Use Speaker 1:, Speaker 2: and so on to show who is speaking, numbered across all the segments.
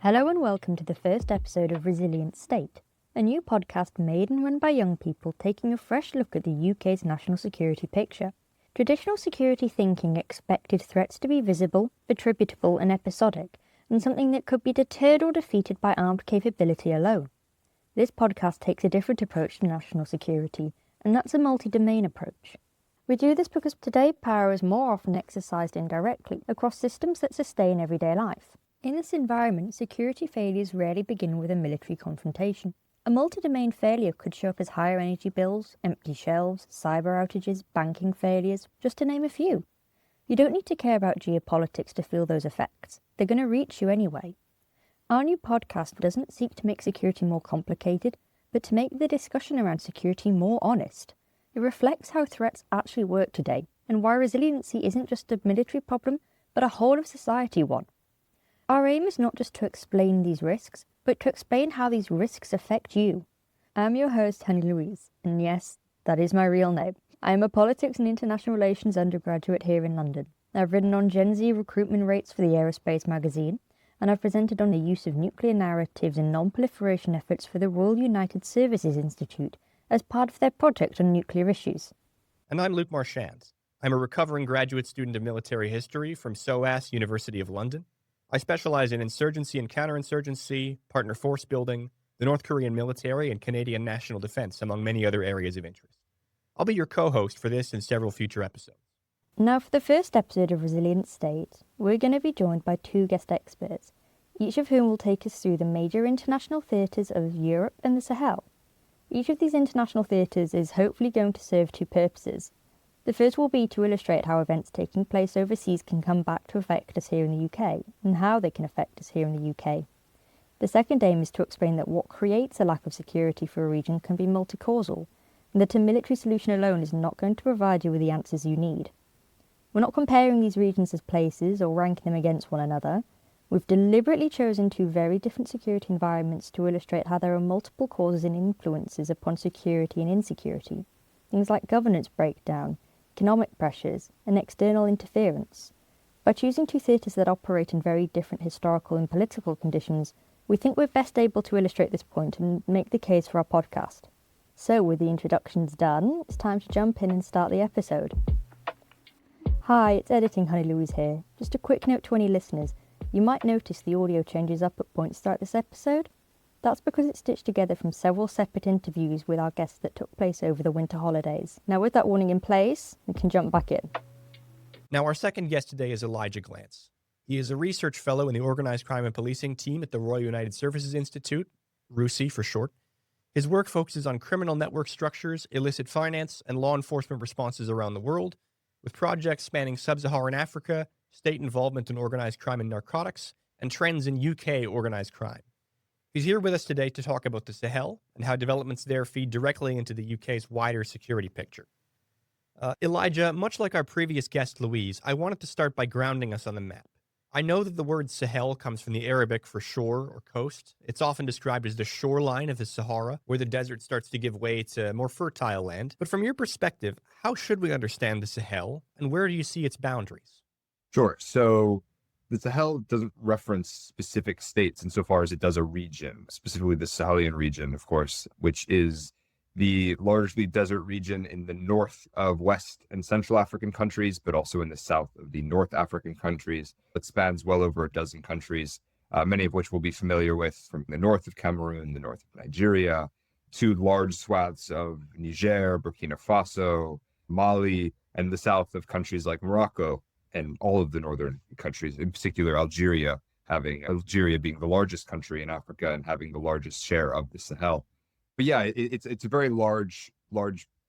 Speaker 1: Hello and welcome to the first episode of Resilient State, a new podcast made and run by young people taking a fresh look at the UK's national security picture. Traditional security thinking expected threats to be visible, attributable and episodic, and something that could be deterred or defeated by armed capability alone. This podcast takes a different approach to national security, and that's a multi-domain approach. We do this because today power is more often exercised indirectly across systems that sustain everyday life. In this environment, security failures rarely begin with a military confrontation. A multi-domain failure could show up as higher energy bills, empty shelves, cyber outages, banking failures, just to name a few. You don't need to care about geopolitics to feel those effects. They're going to reach you anyway. Our new podcast doesn't seek to make security more complicated, but to make the discussion around security more honest. It reflects how threats actually work today, and why resiliency isn't just a military problem, but a whole of society one. Our aim is not just to explain these risks, but to explain how these risks affect you. I'm your host, Honey Louise, and yes, that is my real name. I am a politics and international relations undergraduate here in London. I've written on Gen Z recruitment rates for the Aerospace magazine, and I've presented on the use of nuclear narratives and non-proliferation efforts for the Royal United Services Institute as part of their project on nuclear issues.
Speaker 2: And I'm Luke Marchand. I'm a recovering graduate student of military history from SOAS, University of London. I specialize in insurgency and counterinsurgency, partner force building, the North Korean military, and Canadian national defense, among many other areas of interest. I'll be your co-host for this and several future episodes.
Speaker 1: Now, for the first episode of Resilient State, we're going to be joined by two guest experts, each of whom will take us through the major international theatres of Europe and the Sahel. Each of these international theatres is hopefully going to serve two purposes. The first will be to illustrate how events taking place overseas can come back to affect us here in the UK, and how they can affect us here in the UK. The second aim is to explain that what creates a lack of security for a region can be multi-causal, and that a military solution alone is not going to provide you with the answers you need. We're not comparing these regions as places or ranking them against one another. We've deliberately chosen two very different security environments to illustrate how there are multiple causes and influences upon security and insecurity. Things like governance breakdown, economic pressures, and external interference. By choosing two theatres that operate in very different historical and political conditions, we think we're best able to illustrate this point and make the case for our podcast. So, with the introductions done, it's time to jump in and start the episode. Hi, it's Editing Honey Louise here. Just a quick note to any listeners. You might notice the audio changes up at points throughout this episode. That's because it's stitched together from several separate interviews with our guests that took place over the winter holidays. Now, with that warning in place, we can jump back in.
Speaker 2: Now, our second guest today is Elijah Glantz. He is a research fellow in the Organized Crime and Policing team at the Royal United Services Institute, RUSI for short. His work focuses on criminal network structures, illicit finance, and law enforcement responses around the world, with projects spanning sub-Saharan Africa, state involvement in organized crime and narcotics, and trends in UK organized crime. He's here with us today to talk about the Sahel and how developments there feed directly into the UK's wider security picture. Elijah, much like our previous guest Louise, I wanted to start by grounding us on the map. I know that the word Sahel comes from the Arabic for shore or coast. It's often described as the shoreline of the Sahara, where the desert starts to give way to more fertile land. But from your perspective, how should we understand the Sahel, and where do you see its boundaries?
Speaker 3: Sure. So the Sahel doesn't reference specific states insofar as it does a region, specifically the Sahelian region, of course, which is the largely desert region in the north of West and Central African countries, but also in the south of the North African countries. It spans well over a dozen countries, many of which we'll be familiar with, from the north of Cameroon, the north of Nigeria, to large swaths of Niger, Burkina Faso, Mali, and the south of countries like Morocco, and all of the northern countries, in particular Algeria being the largest country in Africa and having the largest share of the Sahel. But yeah, it's a very large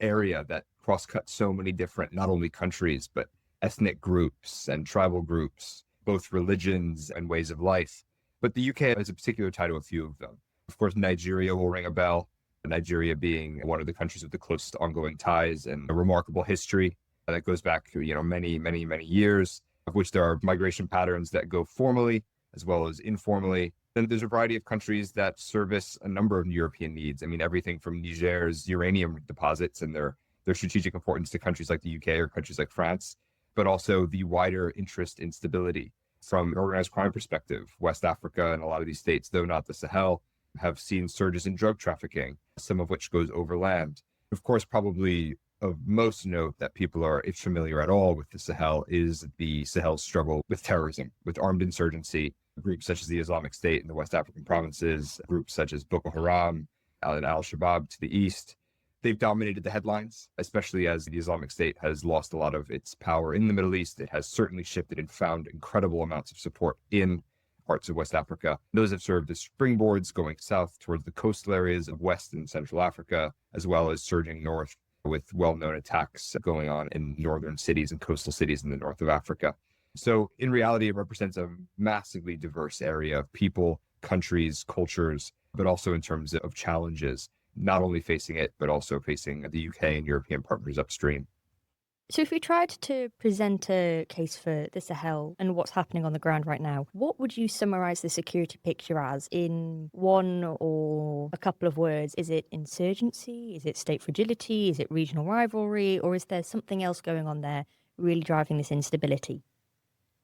Speaker 3: area that cross-cuts so many different, not only countries, but ethnic groups and tribal groups, both religions and ways of life. But the UK has a particular tie to a few of them. Of course, Nigeria will ring a bell, Nigeria being one of the countries with the closest ongoing ties and a remarkable history that goes back, many, many, many years, of which there are migration patterns that go formally as well as informally. Then there's a variety of countries that service a number of European needs. I mean, everything from Niger's uranium deposits and their strategic importance to countries like the UK or countries like France, but also the wider interest in stability. From an organized crime perspective, West Africa and a lot of these states, though not the Sahel, have seen surges in drug trafficking, some of which goes overland. Of course, probably of most note that people are, if familiar at all with the Sahel, is the Sahel's struggle with terrorism, with armed insurgency. Groups such as the Islamic State in the West African provinces, groups such as Boko Haram and Al-Shabaab to the east. They've dominated the headlines, especially as the Islamic State has lost a lot of its power in the Middle East. It has certainly shifted and found incredible amounts of support in parts of West Africa. Those have served as springboards going south towards the coastal areas of West and Central Africa, as well as surging north with well-known attacks going on in northern cities and coastal cities in the north of Africa. So in reality, it represents a massively diverse area of people, countries, cultures, but also in terms of challenges, not only facing it, but also facing the UK and European partners upstream.
Speaker 1: So if we tried to present a case for the Sahel and what's happening on the ground right now, what would you summarize the security picture as in one or a couple of words? Is it insurgency? Is it state fragility? Is it regional rivalry? Or is there something else going on there really driving this instability?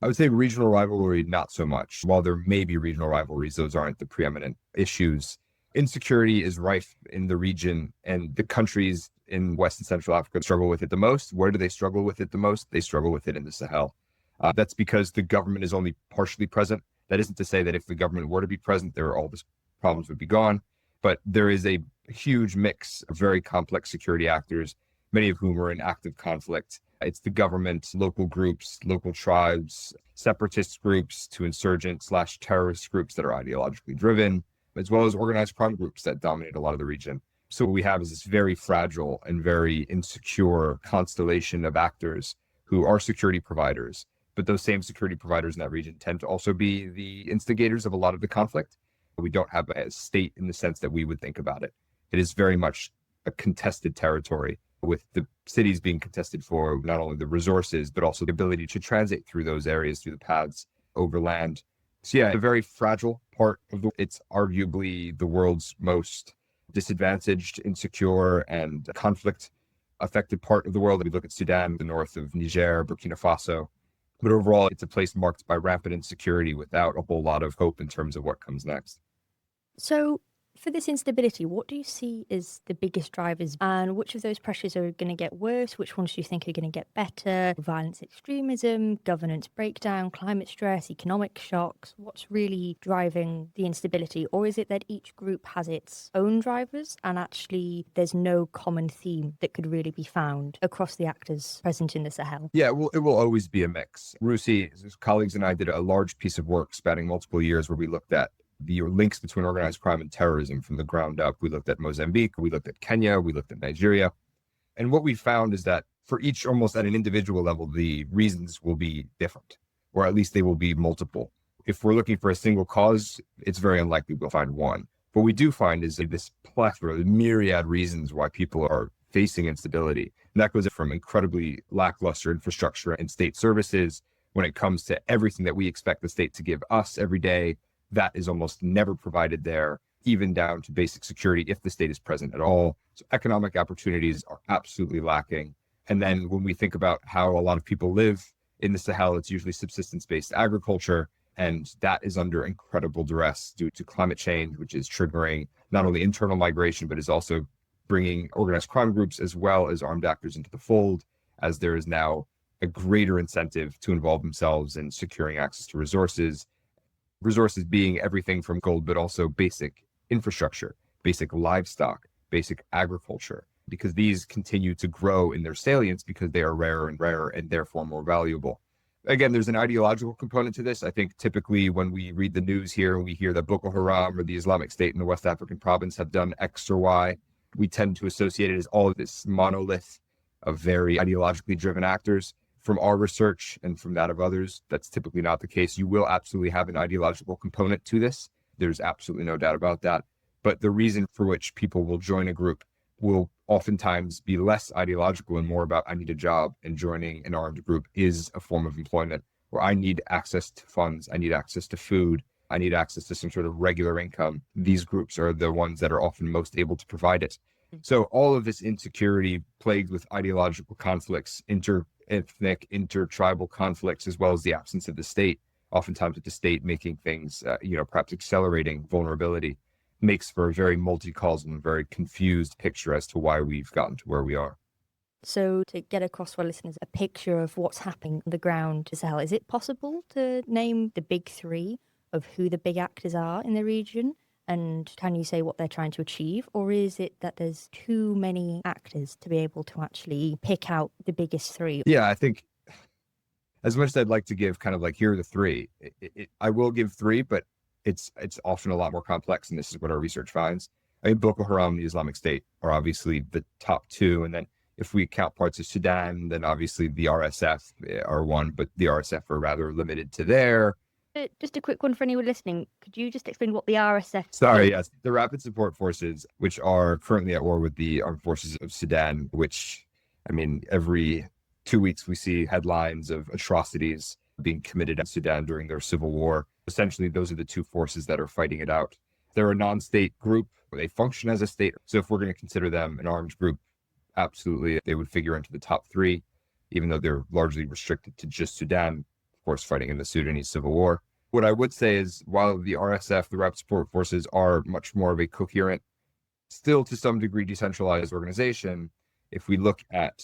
Speaker 3: I would say regional rivalry, not so much. While there may be regional rivalries, those aren't the preeminent issues. Insecurity is rife in the region, and the countries in West and Central Africa struggle with it the most. Where do they struggle with it the most? They struggle with it in the Sahel. That's because the government is only partially present. That isn't to say that if the government were to be present, all these problems would be gone. But there is a huge mix of very complex security actors, many of whom are in active conflict. It's the government, local groups, local tribes, separatist groups to insurgent/terrorist groups that are ideologically driven, as well as organized crime groups that dominate a lot of the region. So what we have is this very fragile and very insecure constellation of actors who are security providers. But those same security providers in that region tend to also be the instigators of a lot of the conflict. We don't have a state in the sense that we would think about it. It is very much a contested territory, with the cities being contested for not only the resources, but also the ability to transit through those areas, through the paths overland. So yeah, a very fragile part of it's arguably the world's most disadvantaged, insecure, and conflict affected part of the world. We look at Sudan, the north of Niger, Burkina Faso. But overall, it's a place marked by rampant insecurity without a whole lot of hope in terms of what comes next.
Speaker 1: So for this instability, what do you see as the biggest drivers, and which of those pressures are going to get worse? Which ones do you think are going to get better? Violence, extremism, governance breakdown, climate stress, economic shocks? What's really driving the instability? Or is it that each group has its own drivers and actually there's no common theme that could really be found across the actors present in the Sahel?
Speaker 3: Yeah, well, it will always be a mix. RUSI, his colleagues and I did a large piece of work spanning multiple years where we looked at the links between organized crime and terrorism from the ground up. We looked at Mozambique, we looked at Kenya, we looked at Nigeria. And what we found is that for each, almost at an individual level, the reasons will be different, or at least they will be multiple. If we're looking for a single cause, it's very unlikely we'll find one. What we do find is this plethora, the myriad reasons why people are facing instability. And that goes from incredibly lackluster infrastructure and state services when it comes to everything that we expect the state to give us every day. That is almost never provided there, even down to basic security if the state is present at all. So economic opportunities are absolutely lacking. And then when we think about how a lot of people live in the Sahel, it's usually subsistence-based agriculture, and that is under incredible duress due to climate change, which is triggering not only internal migration, but is also bringing organized crime groups as well as armed actors into the fold, as there is now a greater incentive to involve themselves in securing access to resources being everything from gold, but also basic infrastructure, basic livestock, basic agriculture, because these continue to grow in their salience because they are rarer and rarer and therefore more valuable. Again, there's an ideological component to this. I think typically when we read the news here and we hear that Boko Haram or the Islamic State in the West African province have done X or Y, we tend to associate it as all of this monolith of very ideologically driven actors. From our research and from that of others, that's typically not the case. You will absolutely have an ideological component to this. There's absolutely no doubt about that. But the reason for which people will join a group will oftentimes be less ideological and more about, I need a job, and joining an armed group is a form of employment, where I need access to funds, I need access to food, I need access to some sort of regular income. These groups are the ones that are often most able to provide it. So all of this insecurity plagued with ideological conflicts, inter-ethnic, inter-tribal conflicts, as well as the absence of the state, oftentimes with the state making things, perhaps accelerating vulnerability, makes for a very multi-causal and very confused picture as to why we've gotten to where we are.
Speaker 1: So to get across to our listeners a picture of what's happening on the ground in Sahel, is it possible to name the big three of who the big actors are in the region? And can you say what they're trying to achieve? Or is it that there's too many actors to be able to actually pick out the biggest three?
Speaker 3: Yeah, I think as much as I'd like to give kind of like, here are the three, I will give three, but it's often a lot more complex. And this is what our research finds. I mean, Boko Haram and the Islamic State are obviously the top two. And then if we count parts of Sudan, then obviously the RSF are one, but the RSF are rather limited to there.
Speaker 1: Just a quick one for anyone listening. Could you just explain what the RSF is?
Speaker 3: Sorry, yes. The Rapid Support Forces, which are currently at war with the armed forces of Sudan, which, I mean, every 2 weeks we see headlines of atrocities being committed in Sudan during their civil war. Essentially, those are the two forces that are fighting it out. They're a non-state group. They function as a state. So if we're going to consider them an armed group, absolutely, they would figure into the top three, even though they're largely restricted to just Sudan, of course, fighting in the Sudanese civil war. What I would say is, while the RSF, the Rapid Support Forces, are much more of a coherent, still to some degree decentralized organization, if we look at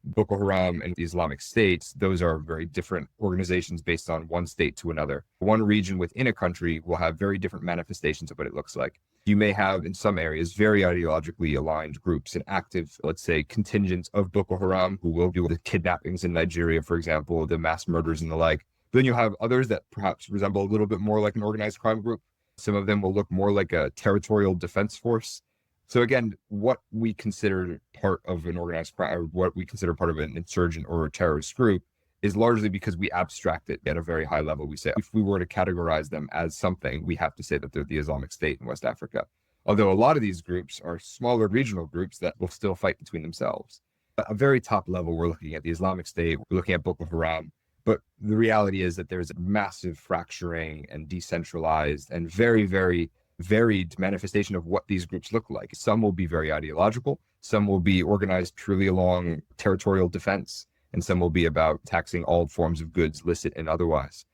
Speaker 3: Boko Haram and the Islamic State, those are very different organizations based on one state to another. One region within a country will have very different manifestations of what it looks like. You may have, in some areas, very ideologically aligned groups and active, let's say, contingents of Boko Haram who will do the kidnappings in Nigeria, for example, the mass murders and the like. Then you'll have others that perhaps resemble a little bit more like an organized crime group. Some of them will look more like a territorial defense force. So again, what we consider part of an organized crime, or what we consider part of an insurgent or a terrorist group, is largely because we abstract it at a very high level. We say, if we were to categorize them as something, we have to say that they're the Islamic State in West Africa. Although a lot of these groups are smaller regional groups that will still fight between themselves. At a very top level, we're looking at the Islamic State, we're looking at Boko Haram. But the reality is that there's a massive fracturing and decentralized and very, very varied manifestation of what these groups look like. Some will be very ideological, some will be organized purely along territorial defense, and some will be about taxing all forms of goods, licit and otherwise.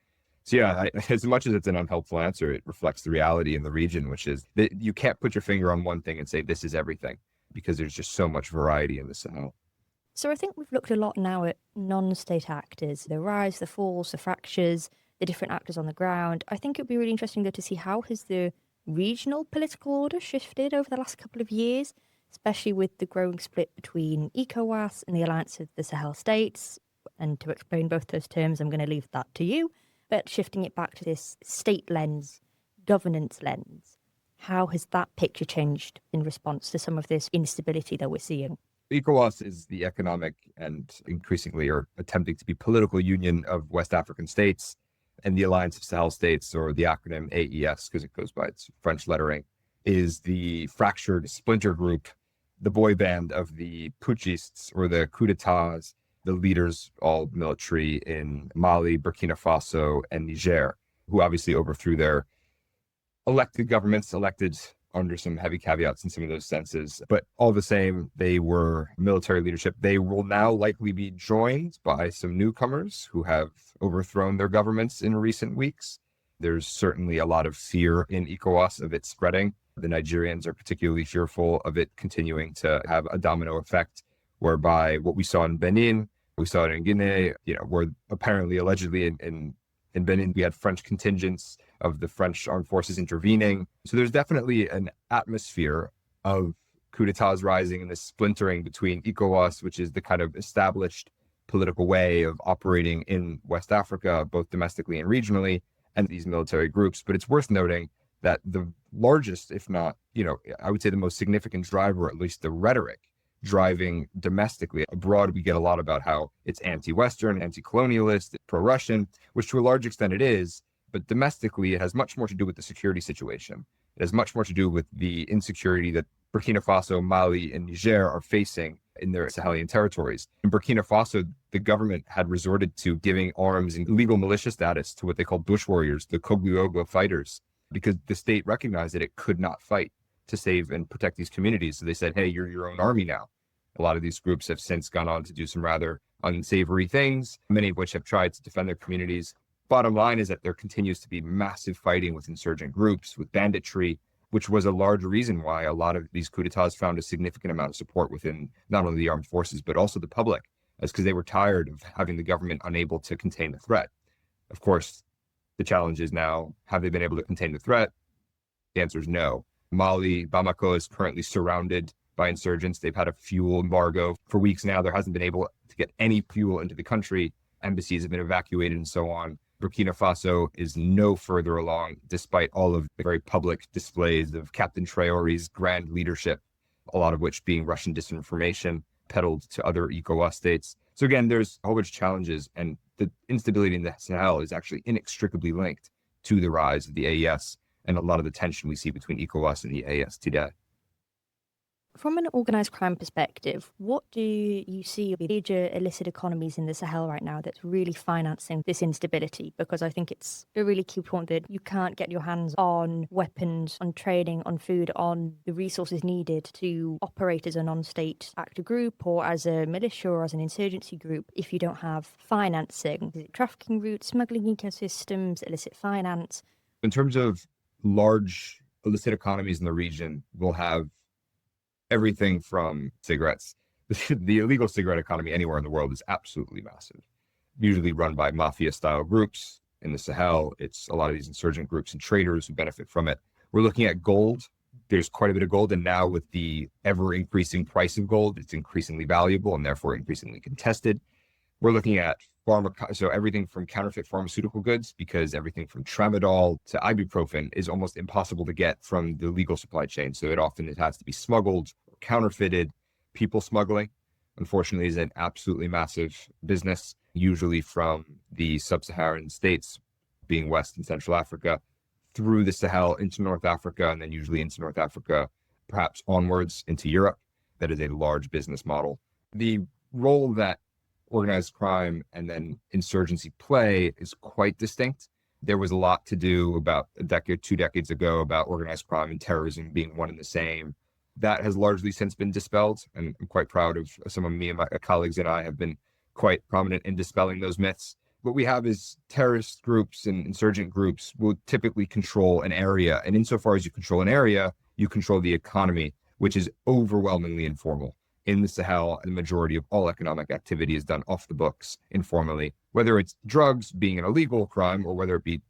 Speaker 3: So yeah, as much as it's an unhelpful answer, it reflects the reality in the region, which is that you can't put your finger on one thing and say this is everything, because there's just so much variety in the Sahel.
Speaker 1: So I think we've looked a lot now at non-state actors, the rise, the falls, the fractures, the different actors on the ground. I think it'd be really interesting though to see how has the regional political order shifted over the last couple of years, especially with the growing split between ECOWAS and the Alliance of the Sahel States. And to explain both those terms, I'm going to leave that to you. But shifting it back to this state lens, governance lens, how has that picture changed in response to some of this instability that we're seeing?
Speaker 3: ECOWAS is the economic and increasingly are attempting to be political union of West African states, and the Alliance of Sahel States, or the acronym AES, because it goes by its French lettering, is the fractured splinter group, the boy band of the putschists or the coup d'etats, the leaders, all military in Mali, Burkina Faso, and Niger, who obviously overthrew their elected governments, elected under some heavy caveats in some of those senses. But all the same, they were military leadership. They will now likely be joined by some newcomers who have overthrown their governments in recent weeks. There's certainly a lot of fear in ECOWAS of it spreading. The Nigerians are particularly fearful of it continuing to have a domino effect, whereby what we saw in Benin, we saw it in Guinea, where apparently, allegedly in Benin, we had French contingents of the French armed forces intervening. So there's definitely an atmosphere of coup d'etats rising and this splintering between ECOWAS, which is the kind of established political way of operating in West Africa, both domestically and regionally, and these military groups. But it's worth noting that the largest, if not, I would say the most significant driver, at least the rhetoric driving domestically. Abroad, we get a lot about how it's anti-Western, anti-colonialist, pro-Russian, which to a large extent it is. But domestically, it has much more to do with the security situation. It has much more to do with the insecurity that Burkina Faso, Mali, and Niger are facing in their Sahelian territories. In Burkina Faso, the government had resorted to giving arms and legal militia status to what they called bush warriors, the Kogbuogo fighters, because the state recognized that it could not fight to save and protect these communities. So they said, hey, you're your own army now. A lot of these groups have since gone on to do some rather unsavory things, many of which have tried to defend their communities. Bottom line is that there continues to be massive fighting with insurgent groups, with banditry, which was a large reason why a lot of these coups d'etats found a significant amount of support within not only the armed forces, but also the public, as because they were tired of having the government unable to contain the threat. Of course, the challenge is now, have they been able to contain the threat? The answer is no. Mali, Bamako is currently surrounded by insurgents. They've had a fuel embargo for weeks now. There hasn't been able to get any fuel into the country. Embassies have been evacuated and so on. Burkina Faso is no further along, despite all of the very public displays of Captain Traore's grand leadership, a lot of which being Russian disinformation peddled to other ECOWAS states. So again, there's a whole bunch of challenges, and the instability in the Sahel is actually inextricably linked to the rise of the AES and a lot of the tension we see between ECOWAS and the AES today.
Speaker 1: From an organised crime perspective, what do you see the major illicit economies in the Sahel right now that's really financing this instability? Because I think it's a really key point that you can't get your hands on weapons, on training, on food, on the resources needed to operate as a non-state actor group or as a militia or as an insurgency group if you don't have financing. Is it trafficking routes, smuggling ecosystems, illicit finance?
Speaker 3: In terms of large illicit economies in the region, we'll have everything from cigarettes. The illegal cigarette economy anywhere in the world is absolutely massive, usually run by mafia-style groups. In the Sahel, it's a lot of these insurgent groups and traders who benefit from it. We're looking at gold. There's quite a bit of gold, and now with the ever-increasing price of gold, it's increasingly valuable and therefore increasingly contested. We're looking at so everything from counterfeit pharmaceutical goods, because everything from tramadol to ibuprofen is almost impossible to get from the legal supply chain. So it has to be smuggled or counterfeited. People smuggling, unfortunately, is an absolutely massive business, usually from the sub-Saharan states, being West and Central Africa, through the Sahel into North Africa, and then usually into North Africa, perhaps onwards into Europe. That is a large business model. The role that organized crime and then insurgency play is quite distinct. There was a lot to do about a decade, 2 decades ago about organized crime and terrorism being one and the same. That has largely since been dispelled, and I'm quite proud of some of me and my colleagues and I have been quite prominent in dispelling those myths. What we have is terrorist groups and insurgent groups will typically control an area. And insofar as you control an area, you control the economy, which is overwhelmingly informal. In the Sahel, the majority of all economic activity is done off the books, informally, whether it's drugs being an illegal crime or whether it be,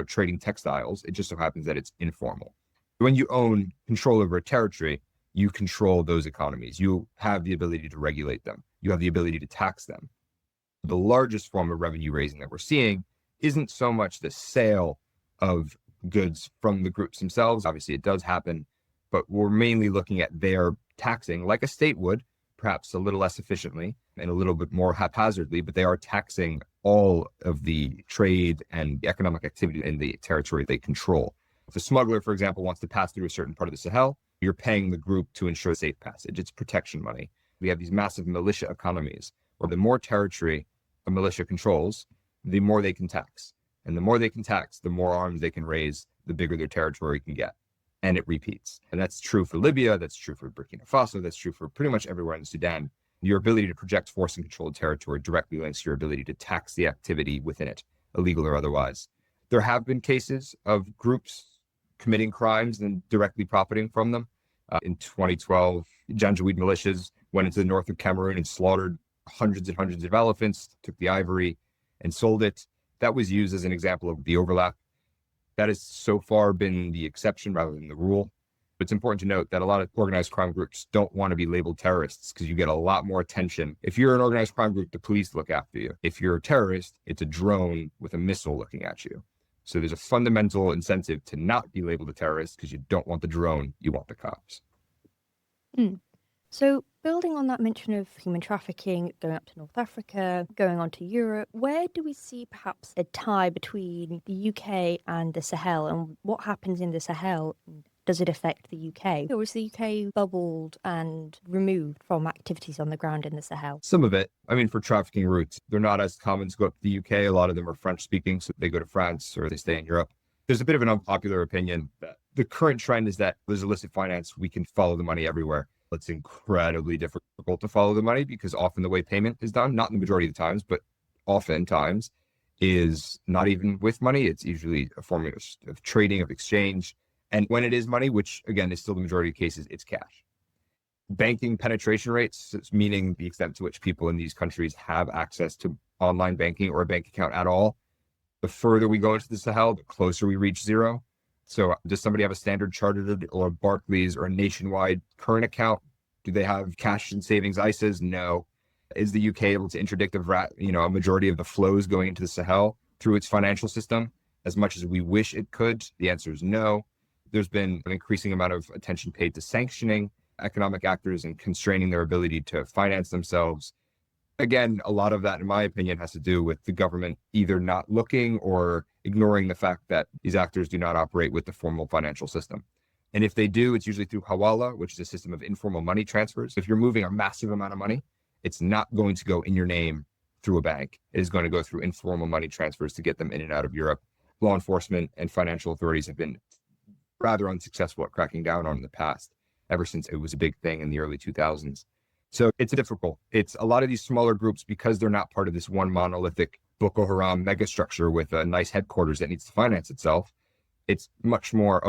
Speaker 3: trading textiles. It just so happens that it's informal. When you own control over a territory, you control those economies. You have the ability to regulate them. You have the ability to tax them. The largest form of revenue raising that we're seeing isn't so much the sale of goods from the groups themselves. Obviously, it does happen, but we're mainly looking at their taxing like a state would, perhaps a little less efficiently and a little bit more haphazardly, but they are taxing all of the trade and economic activity in the territory they control. If a smuggler, for example, wants to pass through a certain part of the Sahel, you're paying the group to ensure safe passage. It's protection money. We have these massive militia economies where the more territory a militia controls, the more they can tax. And the more they can tax, the more arms they can raise, the bigger their territory can get. And it repeats. And that's true for Libya, that's true for Burkina Faso, that's true for pretty much everywhere in Sudan. Your ability to project force and control territory directly links to your ability to tax the activity within it, illegal or otherwise. There have been cases of groups committing crimes and directly profiting from them. In 2012, Janjaweed militias went into the north of Cameroon and slaughtered hundreds and hundreds of elephants, took the ivory and sold it. That was used as an example of the overlap. That has so far been the exception rather than the rule. But it's important to note that a lot of organized crime groups don't want to be labeled terrorists because you get a lot more attention. If you're an organized crime group, the police look after you. If you're a terrorist, it's a drone with a missile looking at you. So there's a fundamental incentive to not be labeled a terrorist because you don't want the drone, you want the cops.
Speaker 1: So building on that mention of human trafficking, going up to North Africa, going on to Europe, where do we see perhaps a tie between the UK and the Sahel, and what happens in the Sahel? Does it affect the UK? Or is the UK bubbled and removed from activities on the ground in the Sahel?
Speaker 3: Some of it. I mean, for trafficking routes, they're not as common to go up to the UK. A lot of them are French speaking, so they go to France or they stay in Europe. There's a bit of an unpopular opinion that the current trend is that there's illicit finance. We can follow the money everywhere. It's incredibly difficult to follow the money because often the way payment is done, not in the majority of the times, but oftentimes is not even with money. It's usually a form of trading, of exchange. And when it is money, which again is still the majority of cases, it's cash. Banking penetration rates, meaning the extent to which people in these countries have access to online banking or a bank account at all. The further we go into the Sahel, the closer we reach zero. So does somebody have a Standard Chartered or a Barclays or a Nationwide current account? Do they have cash and savings ISAs? No. Is the UK able to interdict a majority of the flows going into the Sahel through its financial system as much as we wish it could? The answer is no. There's been an increasing amount of attention paid to sanctioning economic actors and constraining their ability to finance themselves. Again, a lot of that, in my opinion, has to do with the government either not looking or ignoring the fact that these actors do not operate with the formal financial system. And if they do, it's usually through hawala, which is a system of informal money transfers. If you're moving a massive amount of money, it's not going to go in your name through a bank. It is going to go through informal money transfers to get them in and out of Europe. Law enforcement and financial authorities have been rather unsuccessful at cracking down on in the past, ever since it was a big thing in the early 2000s. So it's difficult. It's a lot of these smaller groups, because they're not part of this one monolithic Boko Haram megastructure with a nice headquarters that needs to finance itself. It's much more,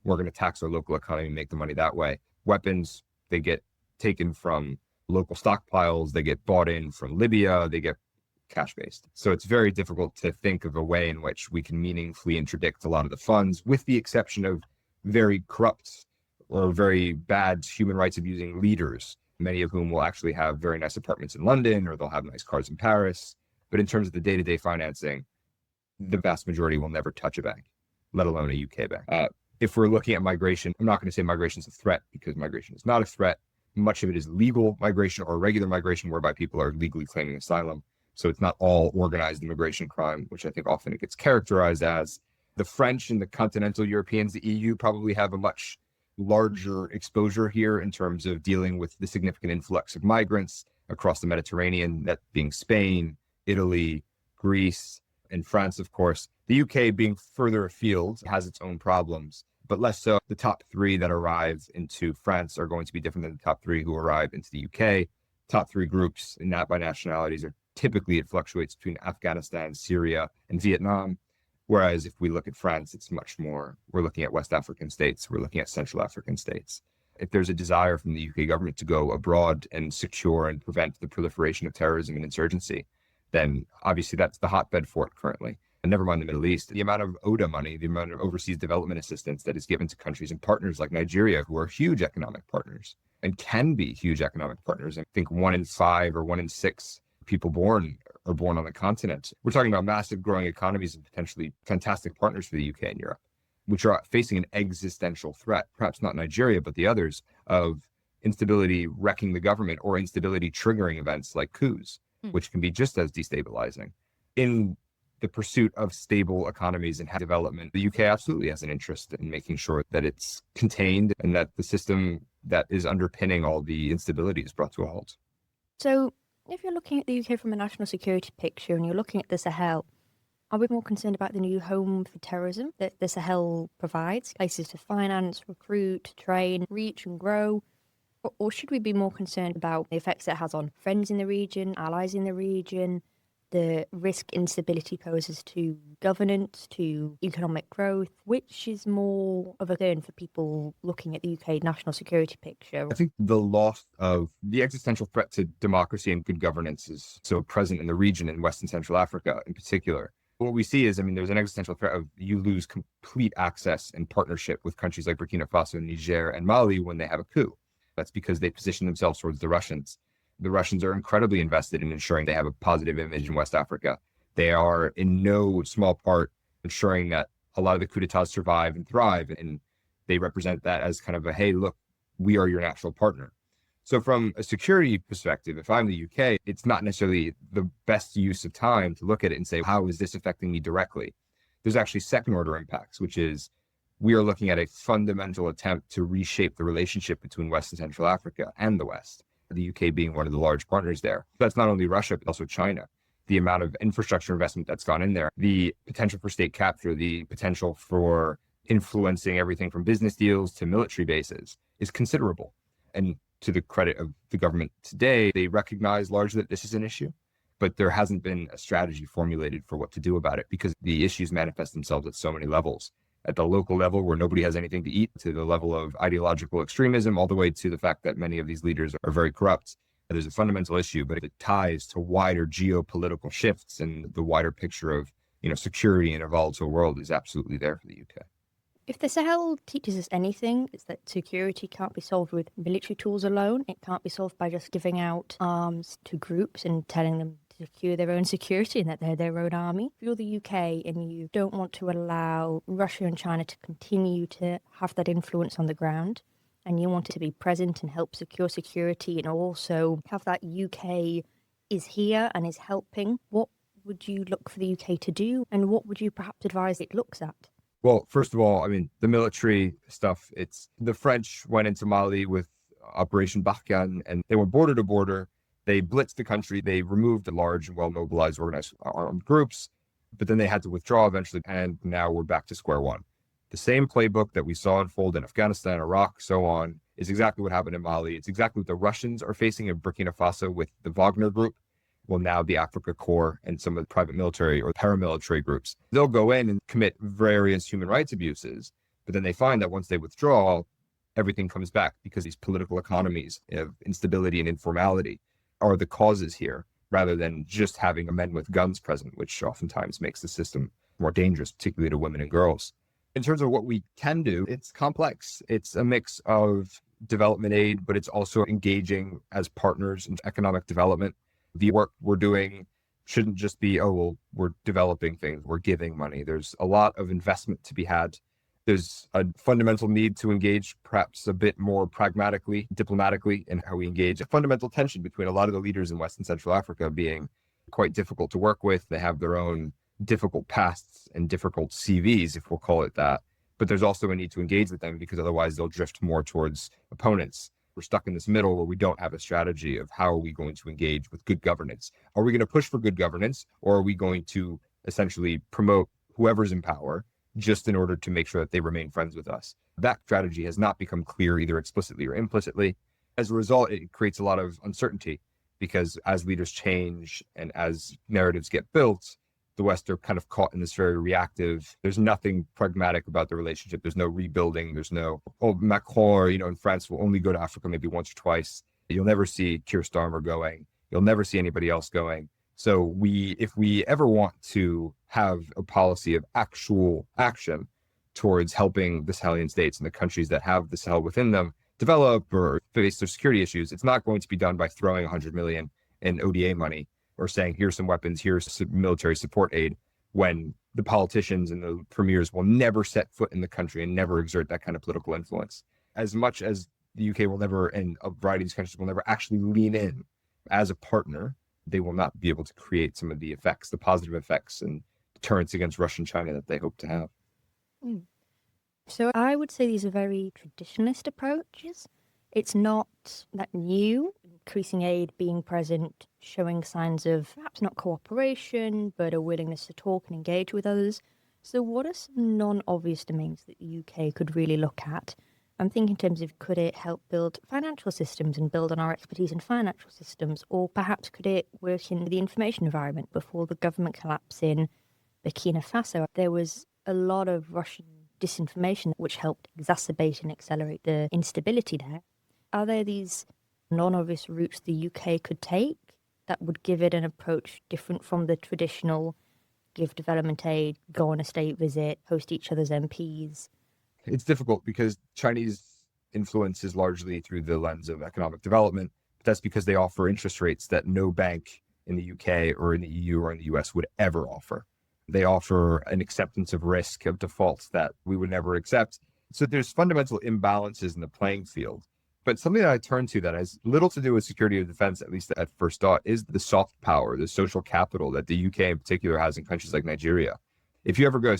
Speaker 3: we're going to tax our local economy and make the money that way. Weapons, they get taken from local stockpiles, they get bought in from Libya, they get cash-based. So it's very difficult to think of a way in which we can meaningfully interdict a lot of the funds, with the exception of very corrupt or very bad human rights abusing leaders, many of whom will actually have very nice apartments in London, or they'll have nice cars in Paris. But in terms of the day-to-day financing, the vast majority will never touch a bank, let alone a UK bank. If we're looking at migration, I'm not going to say migration is a threat, because migration is not a threat. Much of it is legal migration or regular migration, whereby people are legally claiming asylum. So it's not all organized immigration crime, which I think often it gets characterized as. The French and the continental Europeans, the EU, probably have a much larger exposure here in terms of dealing with the significant influx of migrants across the Mediterranean, that being Spain, Italy, Greece, and France, of course. The UK, being further afield, has its own problems, but less so. The top three that arrive into France are going to be different than the top three who arrive into the UK. Top three groups in that by nationalities are typically, it fluctuates between Afghanistan, Syria, and Vietnam. Whereas if we look at France, it's much more, we're looking at West African states, we're looking at Central African states. If there's a desire from the UK government to go abroad and secure and prevent the proliferation of terrorism and insurgency, then obviously that's the hotbed for it currently. And never mind the Middle East, the amount of ODA money, the amount of overseas development assistance that is given to countries and partners like Nigeria, who are huge economic partners and can be huge economic partners. I think 1 in 5 or 1 in 6 people are born on the continent. We're talking about massive growing economies and potentially fantastic partners for the UK and Europe, which are facing an existential threat, perhaps not Nigeria, but the others, of instability wrecking the government or instability triggering events like coups, which can be just as destabilizing. In the pursuit of stable economies and development, the UK absolutely has an interest in making sure that it's contained and that the system that is underpinning all the instability is brought to a halt.
Speaker 1: So if you're looking at the UK from a national security picture and you're looking at the Sahel, are we more concerned about the new home for terrorism that the Sahel provides, places to finance, recruit, train, reach and grow? Or should we be more concerned about the effects it has on friends in the region, allies in the region, the risk instability poses to governance, to economic growth? Which is more of a concern for people looking at the UK national security picture?
Speaker 3: I think the loss of the existential threat to democracy and good governance is so present in the region, in West and Central Africa in particular. What we see is, there's an existential threat of you lose complete access and partnership with countries like Burkina Faso, Niger, and Mali when they have a coup. That's because they position themselves towards the Russians. The Russians are incredibly invested in ensuring they have a positive image in West Africa. They are in no small part ensuring that a lot of the coups d'etats survive and thrive. And they represent that as kind of a, hey, look, we are your natural partner. So from a security perspective, if I'm the UK, it's not necessarily the best use of time to look at it and say, how is this affecting me directly? There's actually second order impacts, which is we are looking at a fundamental attempt to reshape the relationship between West and Central Africa and the West, the UK being one of the large partners there. That's not only Russia, but also China. The amount of infrastructure investment that's gone in there, the potential for state capture, the potential for influencing everything from business deals to military bases is considerable. And to the credit of the government today, they recognize largely that this is an issue. but there hasn't been a strategy formulated for what to do about it because the issues manifest themselves at so many levels. At the local level where nobody has anything to eat, to the level of ideological extremism, all the way to the fact that many of these leaders are very corrupt. There's a fundamental issue, but it ties to wider geopolitical shifts, and the wider picture of, security in a volatile world is absolutely there for the UK.
Speaker 1: If the Sahel teaches us anything, it's that security can't be solved with military tools alone. It can't be solved by just giving out arms to groups and telling them to secure their own security and that they're their own army. If you're the UK and you don't want to allow Russia and China to continue to have that influence on the ground, and you want it to be present and help secure security and also have that UK is here and is helping, what would you look for the UK to do, and what would you perhaps advise it looks at?
Speaker 3: Well, first of all, the military stuff, it's the French went into Mali with Operation Barkhane, and they went border to border. They blitzed the country. They removed large and well-mobilized organized armed groups, but then they had to withdraw eventually, and now we're back to square one. The same playbook that we saw unfold in Afghanistan, Iraq, so on, is exactly what happened in Mali. It's exactly what the Russians are facing in Burkina Faso with the Wagner group. Well, now the Africa Corps and some of the private military or paramilitary groups, they'll go in and commit various human rights abuses, but then they find that once they withdraw, everything comes back because these political economies of instability and informality are the causes here, rather than just having men with guns present, which oftentimes makes the system more dangerous, particularly to women and girls. In terms of what we can do, it's complex. It's a mix of development aid, but it's also engaging as partners in economic development. The work we're doing shouldn't just be, we're developing things, we're giving money. There's a lot of investment to be had. There's a fundamental need to engage perhaps a bit more pragmatically, diplomatically in how we engage. A fundamental tension between a lot of the leaders in West and Central Africa being quite difficult to work with. They have their own difficult pasts and difficult CVs, if we'll call it that. But there's also a need to engage with them because otherwise they'll drift more towards opponents. We're stuck in this middle where we don't have a strategy of how are we going to engage with good governance. Are we going to push for good governance, or are we going to essentially promote whoever's in power just in order to make sure that they remain friends with us? That strategy has not become clear either explicitly or implicitly. As a result, it creates a lot of uncertainty because as leaders change and as narratives get built, the West are kind of caught in this very reactive, there's nothing pragmatic about the relationship. There's no rebuilding. There's no, Macron, in France will only go to Africa maybe once or twice. You'll never see Keir Starmer going. You'll never see anybody else going. So if we ever want to have a policy of actual action towards helping the Sahelian states and the countries that have the Sahel within them develop or face their security issues, it's not going to be done by throwing 100 million in ODA money or saying, here's some weapons, here's some military support aid, when the politicians and the premiers will never set foot in the country and never exert that kind of political influence. As much as the UK will never, and a variety of these countries will never actually lean in as a partner, they will not be able to create some of the effects, the positive effects and deterrence against Russia and China that they hope to have.
Speaker 1: So I would say these are very traditionalist approaches. It's not that new, increasing aid, being present, showing signs of perhaps not cooperation, but a willingness to talk and engage with others. So what are some non-obvious domains that the UK could really look at? I'm thinking in terms of, could it help build financial systems and build on our expertise in financial systems? Or perhaps could it work in the information environment? Before the government collapse in Burkina Faso, there was a lot of Russian disinformation which helped exacerbate and accelerate the instability there. Are there these non-obvious routes the UK could take that would give it an approach different from the traditional give development aid, go on a state visit, host each other's MPs?
Speaker 3: It's difficult because Chinese influence is largely through the lens of economic development. But that's because they offer interest rates that no bank in the UK or in the EU or in the US would ever offer. They offer an acceptance of risk, of defaults that we would never accept. So there's fundamental imbalances in the playing field. But something that I turn to that has little to do with security or defense, at least at first thought, is the soft power, the social capital that the UK in particular has in countries like Nigeria. If you ever go,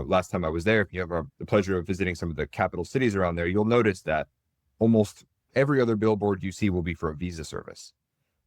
Speaker 3: last time I was there, if you have the pleasure of visiting some of the capital cities around there, you'll notice that almost every other billboard you see will be for a visa service,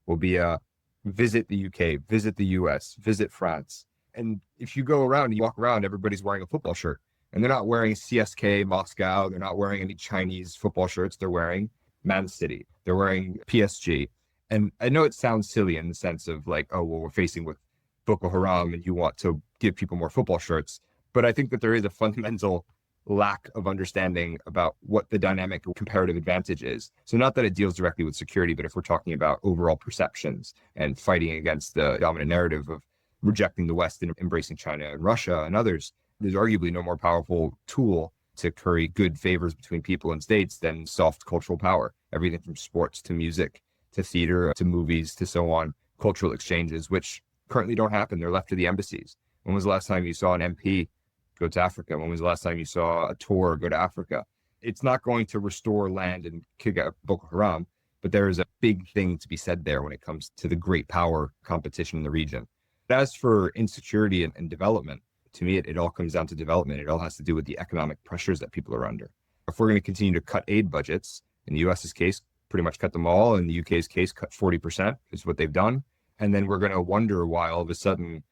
Speaker 3: will be a visit the UK, visit the US, visit France. And if you go around, you walk around, everybody's wearing a football shirt. And they're not wearing CSK Moscow. They're not wearing any Chinese football shirts. They're wearing Man City. They're wearing PSG. And I know it sounds silly in the sense of like, oh, well, we're facing with Boko Haram and you want to give people more football shirts. But I think that there is a fundamental lack of understanding about what the dynamic comparative advantage is. So not that it deals directly with security, but if we're talking about overall perceptions and fighting against the dominant narrative of rejecting the West and embracing China and Russia and others, there's arguably no more powerful tool to curry good favors between people and states than soft cultural power. Everything from sports to music to theater to movies to so on, cultural exchanges, which currently don't happen. They're left to the embassies. When was the last time you saw an MP go to Africa? When was the last time you saw a tour go to Africa? It's not going to restore land and kick out Boko Haram, but there is a big thing to be said there when it comes to the great power competition in the region. As for insecurity and development, to me, it all comes down to development. It all has to do with the economic pressures that people are under. If we're going to continue to cut aid budgets, in the US's case, pretty much cut them all. In the UK's case, cut 40% is what they've done. And then we're going to wonder why all of a sudden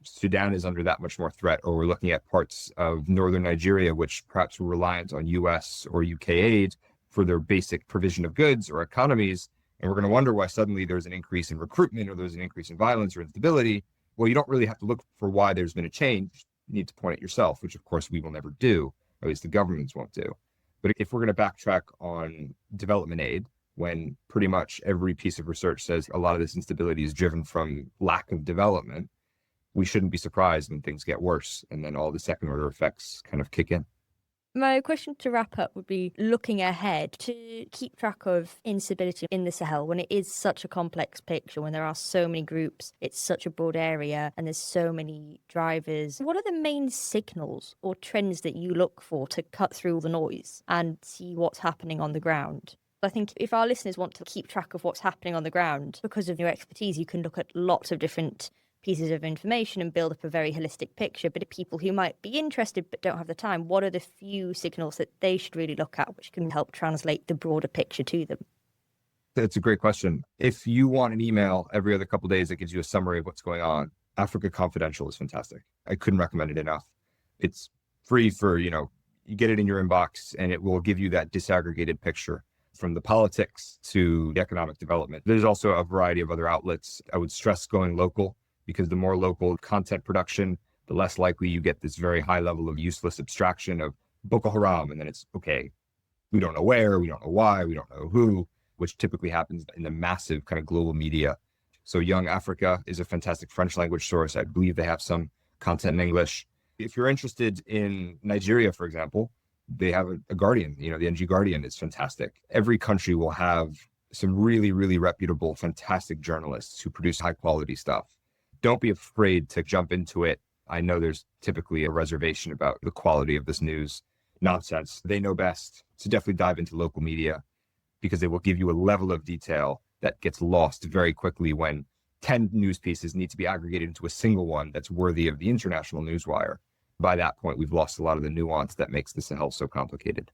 Speaker 3: Sudan is under that much more threat, or we're looking at parts of northern Nigeria, which perhaps were reliant on US or UK aid for their basic provision of goods or economies. And we're going to wonder why suddenly there's an increase in recruitment or there's an increase in violence or instability. Well, you don't really have to look for why there's been a change. You need to point it yourself, which of course we will never do, or at least the governments won't do. But if we're going to backtrack on development aid, when pretty much every piece of research says a lot of this instability is driven from lack of development, we shouldn't be surprised when things get worse and then all the second order effects kind of kick in.
Speaker 1: My question to wrap up would be looking ahead to keep track of instability in the Sahel when it is such a complex picture, when there are so many groups, it's such a broad area, and there's so many drivers. What are the main signals or trends that you look for to cut through all the noise and see what's happening on the ground? I think if our listeners want to keep track of what's happening on the ground, because of your expertise, you can look at lots of different pieces of information and build up a very holistic picture. But if people who might be interested but don't have the time, what are the few signals that they should really look at which can help translate the broader picture to them?
Speaker 3: That's a great question. If you want an email every other couple of days that gives you a summary of what's going on, Africa Confidential is fantastic. I couldn't recommend it enough. It's free for, you get it in your inbox and it will give you that disaggregated picture from the politics to the economic development. There's also a variety of other outlets. I would stress going local, because the more local content production, the less likely you get this very high level of useless abstraction of Boko Haram. And then it's, okay, we don't know where, we don't know why, we don't know who, which typically happens in the massive kind of global media. So Young Africa is a fantastic French language source. I believe they have some content in English. If you're interested in Nigeria, for example, they have a Guardian, the NG Guardian is fantastic. Every country will have some really, really reputable, fantastic journalists who produce high quality stuff. Don't be afraid to jump into it. I know there's typically a reservation about the quality of this news. Nonsense. They know best. So definitely dive into local media because they will give you a level of detail that gets lost very quickly when 10 news pieces need to be aggregated into a single one that's worthy of the international newswire. By that point, we've lost a lot of the nuance that makes the Sahel so complicated.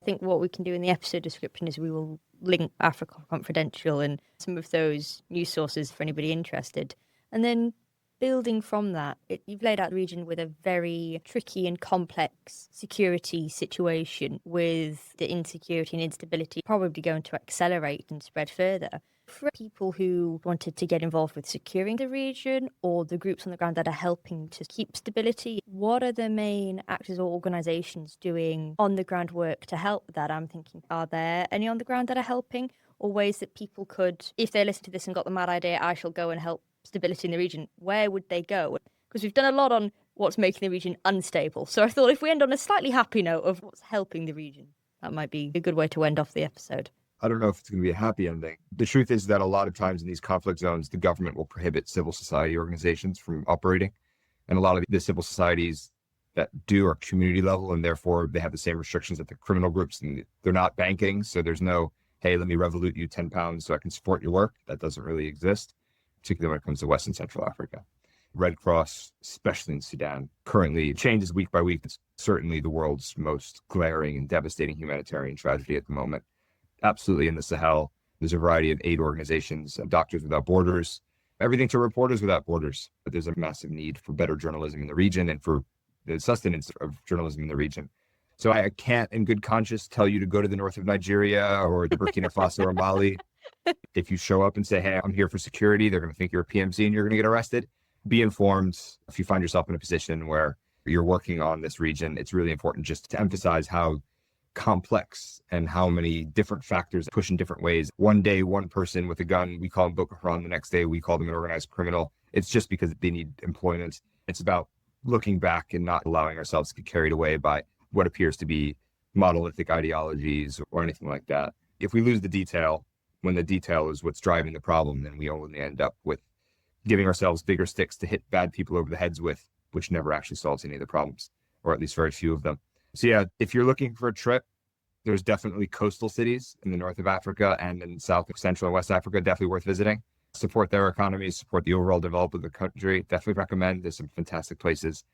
Speaker 1: I think what we can do in the episode description is we will link Africa Confidential and some of those news sources for anybody interested. And then building from that, you've laid out the region with a very tricky and complex security situation, with the insecurity and instability probably going to accelerate and spread further. For people who wanted to get involved with securing the region or the groups on the ground that are helping to keep stability, what are the main actors or organisations doing on the ground work to help that? I'm thinking, are there any on the ground that are helping, or ways that people could, if they listen to this and got the mad idea, I shall go and help stability in the region, where would they go? Because we've done a lot on what's making the region unstable. So I thought if we end on a slightly happy note of what's helping the region, that might be a good way to end off the episode.
Speaker 3: I don't know if it's going to be a happy ending. The truth is that a lot of times in these conflict zones, the government will prohibit civil society organizations from operating. And a lot of the civil societies that do are community level, and therefore they have the same restrictions that the criminal groups, and they're not banking. So there's no, hey, let me revolute you 10 pounds so I can support your work. That doesn't really exist, particularly when it comes to West and Central Africa. Red Cross, especially in Sudan, currently changes week by week. It's certainly the world's most glaring and devastating humanitarian tragedy at the moment. Absolutely in the Sahel, there's a variety of aid organizations, Doctors Without Borders, everything to Reporters Without Borders. But there's a massive need for better journalism in the region and for the sustenance of journalism in the region. So I can't in good conscience tell you to go to the north of Nigeria or to Burkina Faso or Mali. If you show up and say, hey, I'm here for security, they're going to think you're a PMC and you're going to get arrested. Be informed. If you find yourself in a position where you're working on this region, it's really important just to emphasize how complex and how many different factors push in different ways. One day, one person with a gun, we call him Boko Haram. The next day, we call them an organized criminal. It's just because they need employment. It's about looking back and not allowing ourselves to get carried away by what appears to be monolithic ideologies or anything like that. If we lose the detail, when the detail is what's driving the problem, then we only end up with giving ourselves bigger sticks to hit bad people over the heads with, which never actually solves any of the problems, or at least very few of them. So yeah, if you're looking for a trip, there's definitely coastal cities in the north of Africa and in South, Central, and West Africa, definitely worth visiting. Support their economies, support the overall development of the country. Definitely recommend. There's some fantastic places.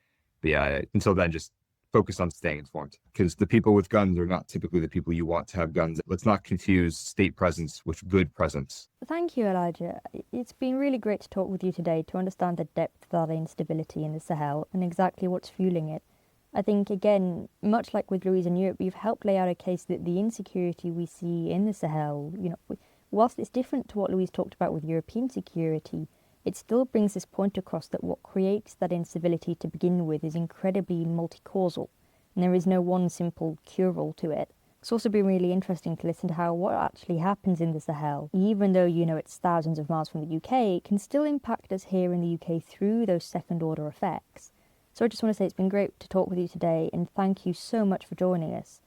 Speaker 3: But yeah, until then, just focus on staying informed, because the people with guns are not typically the people you want to have guns. Let's not confuse state presence with good presence.
Speaker 1: Thank you, Elijah. It's been really great to talk with you today to understand the depth of that instability in the Sahel and exactly what's fueling it. I think, again, much like with Louise in Europe, you've helped lay out a case that the insecurity we see in the Sahel, whilst it's different to what Louise talked about with European security, it still brings this point across that what creates that instability to begin with is incredibly multi-causal, and there is no one simple cure-all to it. It's also been really interesting to listen to how what actually happens in the Sahel, even though it's thousands of miles from the UK, can still impact us here in the UK through those second-order effects. So I just want to say it's been great to talk with you today, and thank you so much for joining us.